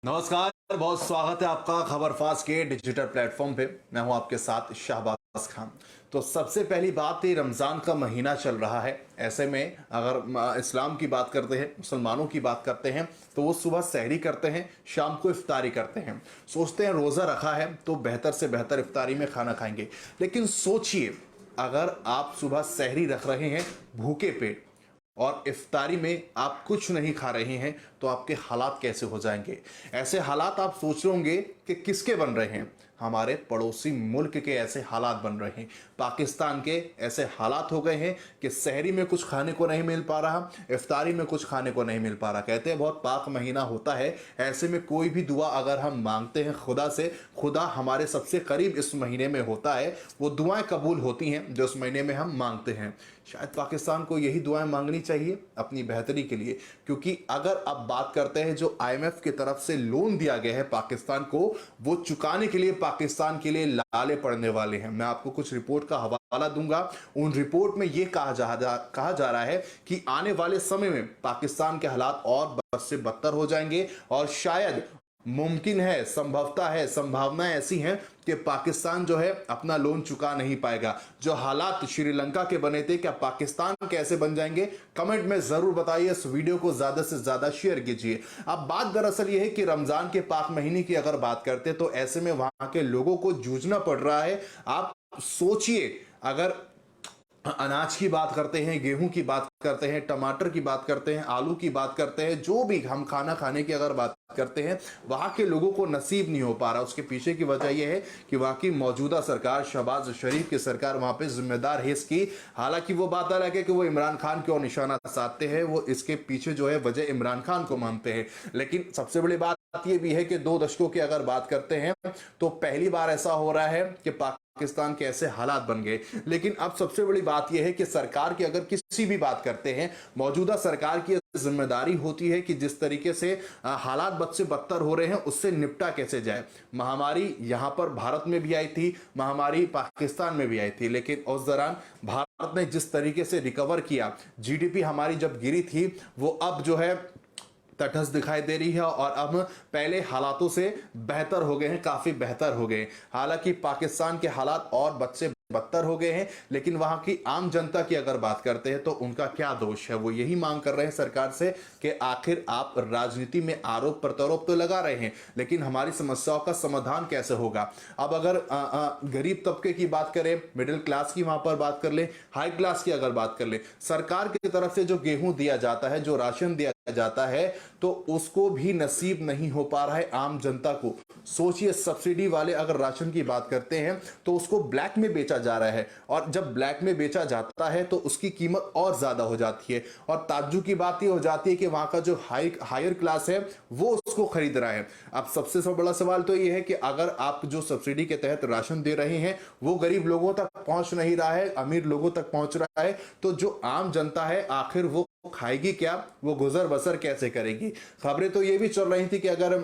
नमस्कार, बहुत स्वागत है आपका खबर फास्ट के डिजिटल प्लेटफॉर्म पे। मैं हूं आपके साथ शाहबाज खान। तो सबसे पहली बात, ये रमज़ान का महीना चल रहा है। ऐसे में अगर इस्लाम की बात करते हैं, मुसलमानों की बात करते हैं, तो वो सुबह सहरी करते हैं, शाम को इफ्तारी करते हैं। सोचते हैं रोज़ा रखा है तो बेहतर से बेहतर इफ्तारी में खाना खाएंगे। लेकिन सोचिए, अगर आप सुबह सहरी रख रहे हैं भूखे पेट और इफ्तारी में आप कुछ नहीं खा रहे हैं, तो आपके हालात कैसे हो जाएंगे। ऐसे हालात आप सोच रहे होंगे कि किसके बन रहे हैं। हमारे पड़ोसी मुल्क के ऐसे हालात बन रहे हैं। पाकिस्तान के ऐसे हालात हो गए हैं कि सहरी में कुछ खाने को नहीं मिल पा रहा, इफ्तारी में कुछ खाने को नहीं मिल पा रहा। कहते हैं बहुत पाक महीना होता है, ऐसे में कोई भी दुआ अगर हम मांगते हैं खुदा से, खुदा हमारे सबसे करीब इस महीने में होता है। वो दुआएं कबूल होती हैं जो इस महीने में हम मांगते हैं। शायद पाकिस्तान को यही दुआएं मांगनी चाहिए अपनी बेहतरी के लिए, क्योंकि अगर अब बात करते हैं जो आईएमएफ की तरफ से लोन दिया गया है पाकिस्तान को, वो चुकाने के लिए पाकिस्तान के लिए लाले पड़ने वाले हैं। मैं आपको कुछ रिपोर्ट का हवाला दूंगा। उन रिपोर्ट में यह कहा जा रहा है कि आने वाले समय में पाकिस्तान के हालात और बद से बदतर हो जाएंगे और शायद मुमकिन है, संभवता है, संभावना ऐसी है कि पाकिस्तान जो है अपना लोन चुका नहीं पाएगा। जो हालात श्रीलंका के बने थे, क्या पाकिस्तान कैसे बन जाएंगे? कमेंट में जरूर बताइए। इस वीडियो को ज्यादा से ज्यादा शेयर कीजिए। अब बात दरअसल यह है कि रमजान के पाक महीने की अगर बात करते तो ऐसे में वहां के लोगों को जूझना पड़ रहा है। आप सोचिए, अगर अनाज की बात करते हैं, गेहूं की बात करते हैं, टमाटर की बात करते हैं, आलू की बात करते हैं, जो भी हम खाना खाने की अगर बात करते हैं, वहां के लोगों को नसीब नहीं हो पा रहा। उसके पीछे की वजह यह है कि वहां की मौजूदा सरकार, शहबाज शरीफ की सरकार वहां पे जिम्मेदार है इसकी। हालांकि वो बात अलग है कि वो इमरान खान को निशाना साधते हैं, वो इसके पीछे जो है वजह इमरान खान को मानते हैं। लेकिन सबसे बड़ी बात यह भी है कि 2 दशकों की अगर बात करते हैं तो पहली बार ऐसा हो रहा है कि पाकिस्तान के ऐसे हालात बन गए। लेकिन अब सबसे बड़ी बात यह है कि सरकार की अगर किसी भी बात करते हैं, मौजूदा सरकार की जिम्मेदारी होती है कि जिस तरीके से हालात बद से बदतर हो रहे हैं उससे निपटा कैसे जाए। महामारी यहां पर भारत में भी आई थी, महामारी पाकिस्तान में भी आई थी, लेकिन उस दौरान भारत ने जिस तरीके से रिकवर किया, जीडीपी हमारी जब गिरी थी, वो अब जो है तटस्थ दिखाई दे रही है और अब पहले हालातों से बेहतर हो गए हैं, काफी बेहतर हो गए। हालांकि पाकिस्तान के हालात और बद से बदतर हो गए हैं, लेकिन वहां की आम जनता की अगर बात करते हैं तो उनका क्या दोष है। वो यही मांग कर रहे हैं सरकार से कि आखिर आप राजनीति में आरोप प्रत्यारोप तो लगा रहे हैं, लेकिन हमारी समस्याओं का समाधान कैसे होगा। अब अगर गरीब तबके की बात करें, मिडिल क्लास की वहां पर बात कर ले, हाई क्लास की अगर बात कर ले, सरकार की तरफ से जो गेहूं दिया जाता है, जो राशन दिया जाता है, तो उसको भी नसीब नहीं हो पा रहा है आम जनता को। सोचिए, सब्सिडी वाले अगर राशन की बात करते हैं तो उसको ब्लैक में बेचा जा रहा है, और जब ब्लैक में बेचा जाता है तो उसकी कीमत और ज्यादा हो जाती है। और ताज्जुब की बात यह हो जाती है कि वहां का जो हायर क्लास है वो उसको खरीद रहा है। अब सबसे बड़ा सवाल तो यह है कि अगर आप जो सब्सिडी के तहत राशन दे रहे हैं वो गरीब लोगों तक पहुंच नहीं रहा है, अमीर लोगों तक पहुंच रहा है, तो जो आम जनता है आखिर वो खाएगी क्या, वो गुजर बसर कैसे करेगी। खबरें तो ये भी चल रही थी कि अगर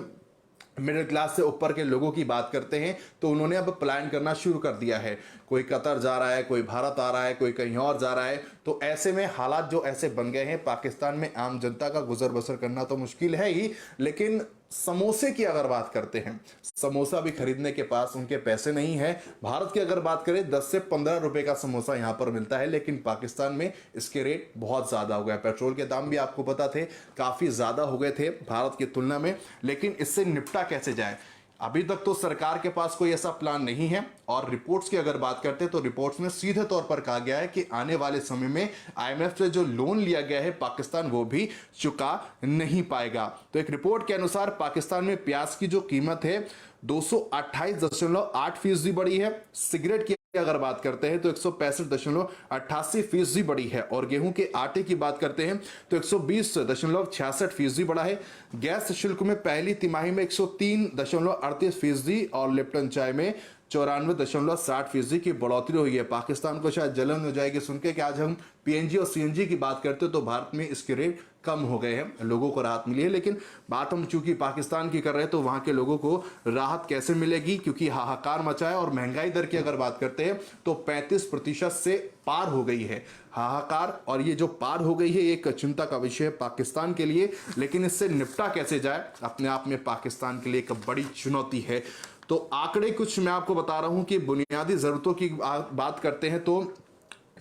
मिडिल क्लास से ऊपर के लोगों की बात करते हैं तो उन्होंने अब प्लान करना शुरू कर दिया है। कोई कतर जा रहा है, कोई भारत आ रहा है, कोई कहीं और जा रहा है। तो ऐसे में हालात जो ऐसे बन गए हैं, पाकिस्तान में आम जनता का गुजर बसर करना तो मुश्किल है ही। लेकिन समोसे की अगर बात करते हैं, समोसा भी खरीदने के पास उनके पैसे नहीं है। भारत की अगर बात करें 10 से 15 रुपए का समोसा यहां पर मिलता है, लेकिन पाकिस्तान में इसके रेट बहुत ज्यादा हो गए। पेट्रोल के दाम भी आपको पता थे काफी ज्यादा हो गए थे भारत की तुलना में। लेकिन इससे निपटा कैसे जाए, अभी तक तो सरकार के पास कोई ऐसा प्लान नहीं है। और रिपोर्ट्स की अगर बात करते हैं तो रिपोर्ट्स में सीधे तौर पर कहा गया है कि आने वाले समय में आईएमएफ से जो लोन लिया गया है पाकिस्तान वो भी चुका नहीं पाएगा। तो एक रिपोर्ट के अनुसार पाकिस्तान में प्याज की जो कीमत है 228.8% बढ़ी है। सिगरेट की अगर बात करते हैं तो 165.88% बढ़ी है। और गेहूं के आटे की बात करते हैं तो 120.66% बढ़ा है। गैस शुल्क में पहली तिमाही में 103.38% और लिप्टन चाय में 94.60% की बढ़ोतरी हुई है। पाकिस्तान को शायद जलन हो जाएगी सुन के कि आज हम पीएनजी और सीएनजी की बात करते हैं तो भारत में इसके रेट कम हो गए हैं, लोगों को राहत मिली है। लेकिन बात हम चूंकि पाकिस्तान की कर रहे हैं तो वहां के लोगों को राहत कैसे मिलेगी, क्योंकि हाहाकार मचा है। और महंगाई दर की अगर बात करते हैं तो 35% से पार हो गई है हाहाकार। और ये जो पार हो गई है एक चिंता का विषय है पाकिस्तान के लिए। लेकिन इससे निपटा कैसे जाए, अपने आप में पाकिस्तान के लिए एक बड़ी चुनौती है। तो आंकड़े कुछ मैं आपको बता रहा हूं कि बुनियादी जरूरतों की बात करते हैं तो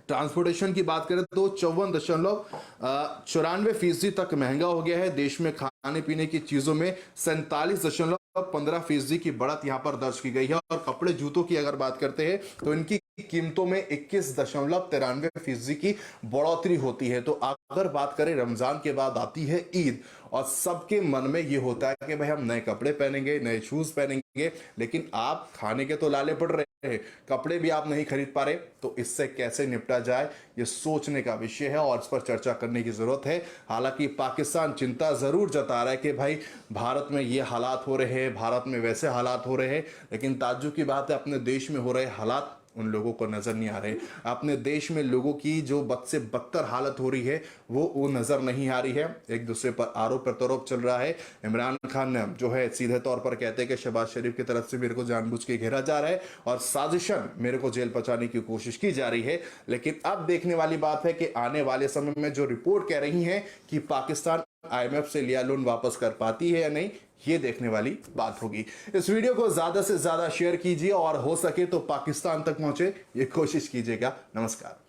ट्रांसपोर्टेशन की बात करें तो 54.94% तक महंगा हो गया है। देश में खाने पीने की चीजों में 47.15% की बढ़त यहां पर दर्ज की गई है। और कपड़े जूतों की अगर बात करते हैं तो इनकी कीमतों में 21.93% की बढ़ोतरी होती है। तो अगर बात करें रमजान के बाद आती है ईद, और सबके मन में ये होता है कि भाई हम नए कपड़े पहनेंगे, नए शूज पहनेंगे, लेकिन आप खाने के तो लाले पड़ रहे हैं, कपड़े भी आप नहीं खरीद पा रहे। तो इससे कैसे निपटा जाए, ये सोचने का विषय है और इस पर चर्चा करने की जरूरत है। हालांकि पाकिस्तान चिंता जरूर जता रहा है कि भाई भारत में ये हालात हो रहे हैं, भारत में वैसे हालात हो रहे हैं, लेकिन ताज्जुब की बात है अपने देश में हो रहे हालात उन लोगों को नजर नहीं आ रहे। अपने देश में लोगों की जो बद से बदतर हालत हो रही है वो नजर नहीं आ रही है। एक दूसरे पर आरोप प्रत्यारोप चल रहा है। इमरान खान जो है सीधे तौर पर कहते हैं कि शहबाज शरीफ की तरफ से मेरे को जानबूझ के घेरा जा रहा है और साजिशन मेरे को जेल पहुंचाने की कोशिश की जा रही है। लेकिन अब देखने वाली बात है कि आने वाले समय में जो रिपोर्ट कह रही है कि पाकिस्तान IMF से लिया लोन वापस कर पाती है या नहीं, ये देखने वाली बात होगी। इस वीडियो को ज्यादा से ज्यादा शेयर कीजिए और हो सके तो पाकिस्तान तक पहुंचे ये कोशिश कीजिएगा। नमस्कार।